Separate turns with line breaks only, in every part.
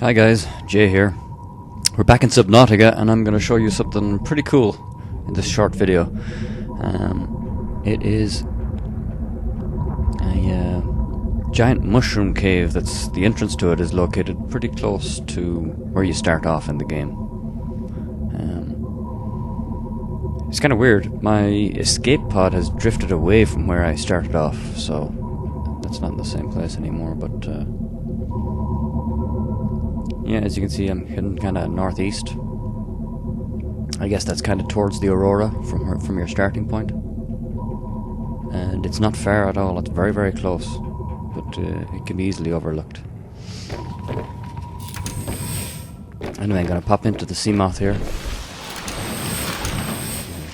Hi guys, Jay here. We're back in Subnautica and I'm going to show you something pretty cool in this short video. It is a giant mushroom cave that's the entrance to it is located pretty close to where you start off in the game. It's kind of weird. My escape pod has drifted away from where I started off, so that's not in the same place anymore, but yeah, as you can see, I'm heading kind of northeast. I guess that's kind of towards the Aurora from your starting point. And it's not far at all, it's very, very close, but it can be easily overlooked. Anyway, I'm going to pop into the sea moth here.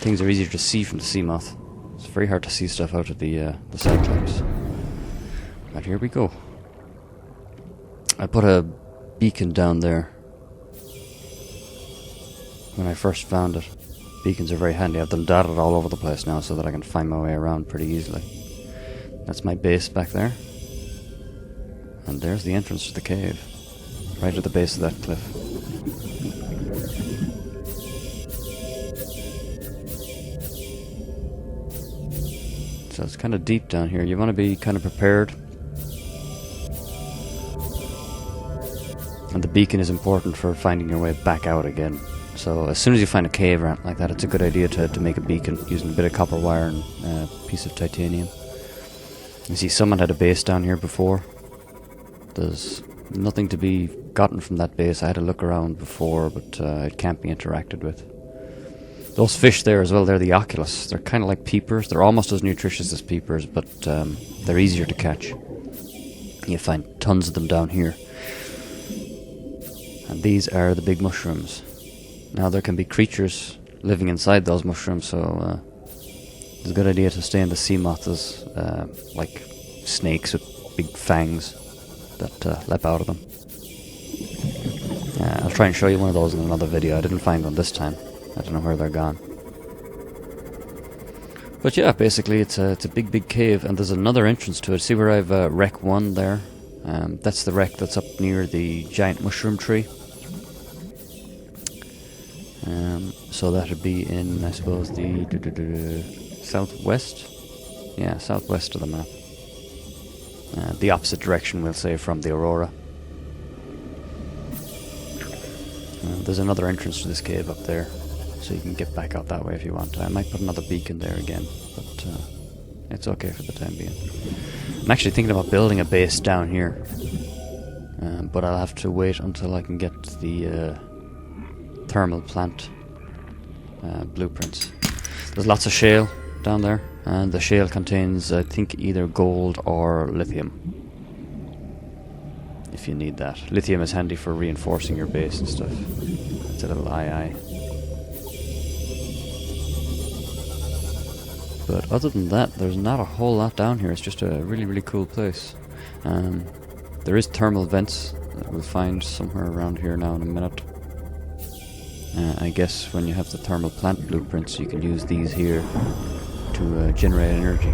Things are easier to see from the sea moth. It's very hard to see stuff out of the Cyclops. But here we go. I put a beacon down there when I first found it. Beacons are very handy. I have them dotted all over the place now so that I can find my way around pretty easily. That's my base back there. And there's the entrance to the cave. Right at the base of that cliff. So it's kind of deep down here. You want to be kind of prepared. And the beacon is important for finding your way back out again. So as soon as you find a cave like that, it's a good idea to make a beacon using a bit of copper wire and a piece of titanium. You see, someone had a base down here before. There's nothing to be gotten from that base. I had to look around before, but it can't be interacted with. Those fish there as well, they're the oculus. They're kind of like peepers. They're almost as nutritious as peepers, but they're easier to catch. You find tons of them down here. And these are the big mushrooms. Now there can be creatures living inside those mushrooms, so it's a good idea to stay in the sea moths, like snakes with big fangs that lep out of them. I'll try and show you one of those in another video. I didn't find one this time. I don't know where they're gone. But yeah, basically it's a big cave, and there's another entrance to it. See where I've wreck 1 there? That's the wreck that's up near the giant mushroom tree. So that would be in, I suppose, the southwest? Yeah, southwest of the map. The opposite direction, we'll say, from the Aurora. There's another entrance to this cave up there, so you can get back out that way if you want. I might put another beacon there again, but it's okay for the time being. I'm actually thinking about building a base down here, but I'll have to wait until I can get the thermal plant blueprints. There's lots of shale down there, and the shale contains, I think, either gold or lithium, if you need that. Lithium is handy for reinforcing your base and stuff. It's a little aye. But other than that, there's not a whole lot down here. It's just a really cool place. There is thermal vents that we'll find somewhere around here now in a minute. I guess when you have the thermal plant blueprints, you can use these here to generate energy,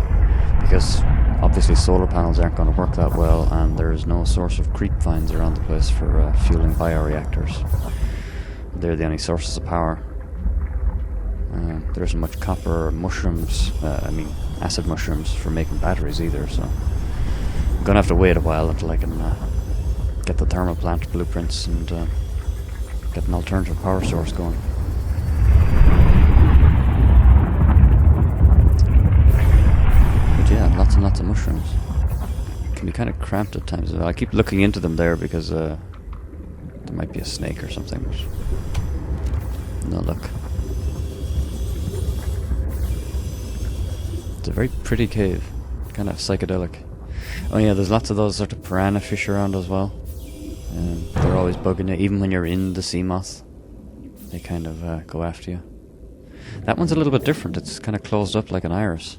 because obviously solar panels aren't going to work that well, and there is no source of creep vines around the place for fueling bioreactors. They're the only sources of power. There isn't much copper or mushrooms, acid mushrooms for making batteries either, so I'm going to have to wait a while until I can get the thermal plant blueprints and get an alternative power source going. But yeah, lots and lots of mushrooms. It can be kind of cramped at times. I keep looking into them there because there might be a snake or something, but no luck. It's a very pretty cave, kind of psychedelic. Oh yeah, there's lots of those sort of piranha fish around as well. They're always bugging you, even when you're in the sea moth. They kind of go after you. That one's a little bit different. It's kind of closed up like an iris.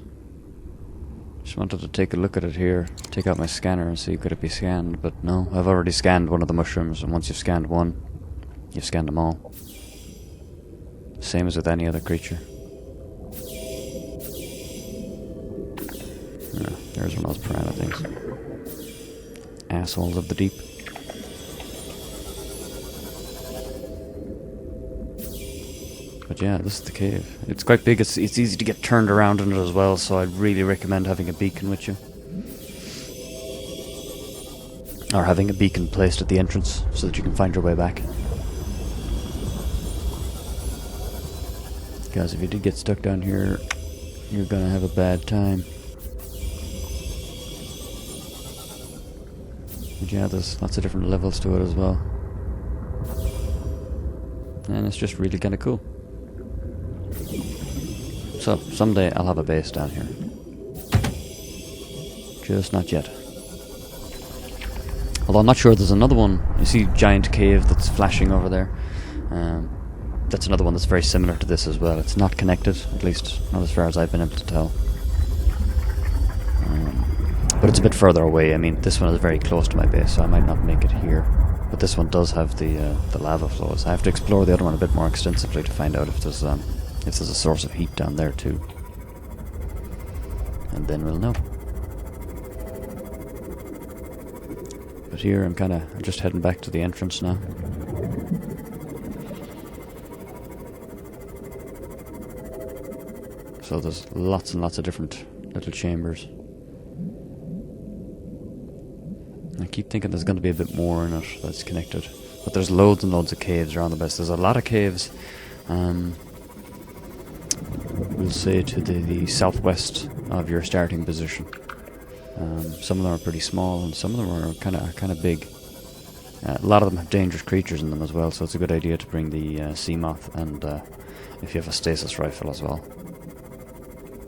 Just wanted to take a look at it here, take out my scanner and see could it be scanned, but no, I've already scanned one of the mushrooms, and once you've scanned one, you've scanned them all. Same as with any other creature. Yeah, there's one of those piranha things. Assholes of the deep. But yeah, this is the cave. It's quite big. It's easy to get turned around in it as well, so I'd really recommend having a beacon with you. Or having a beacon placed at the entrance so that you can find your way back. Guys, if you did get stuck down here, you're gonna have a bad time. But yeah, there's lots of different levels to it as well. And it's just really kind of cool. So, someday I'll have a base down here. Just not yet. Although I'm not sure, there's another one. You see giant cave that's flashing over there. That's another one that's very similar to this as well. It's not connected, at least not as far as I've been able to tell. But it's a bit further away. I mean, this one is very close to my base, so I might not make it here. But this one does have the lava flows. I have to explore the other one a bit more extensively to find out if there's a source of heat down there too. And then we'll know. But here I'm just heading back to the entrance now. So there's lots and lots of different little chambers. I keep thinking there's going to be a bit more in it that's connected. But there's loads and loads of caves around the base. There's a lot of caves, we'll say to the southwest of your starting position. Some of them are pretty small and some of them are kind of big. A lot of them have dangerous creatures in them as well, so it's a good idea to bring the sea moth and if you have a stasis rifle as well.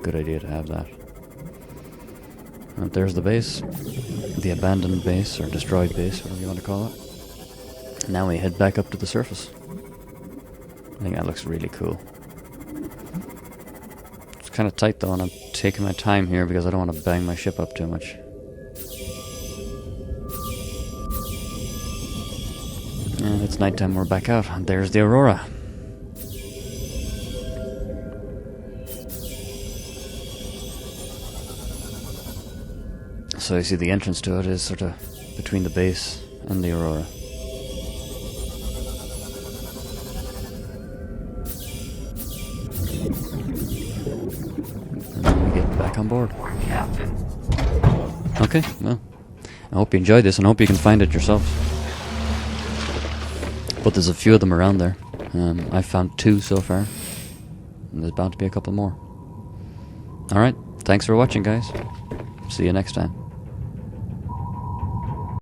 Good idea to have that. And there's the base. The abandoned base, or destroyed base, whatever you want to call it. Now we head back up to the surface. I think that looks really cool. It's kind of tight though, and I'm taking my time here because I don't want to bang my ship up too much. And it's nighttime, we're back out, and there's the aurora. So you see the entrance to it is sort of between the base and the aurora. And then we get back on board. Okay, well, I hope you enjoyed this and I hope you can find it yourself. But there's a few of them around there. I've found 2 so far. And there's bound to be a couple more. Alright, thanks for watching guys. See you next time.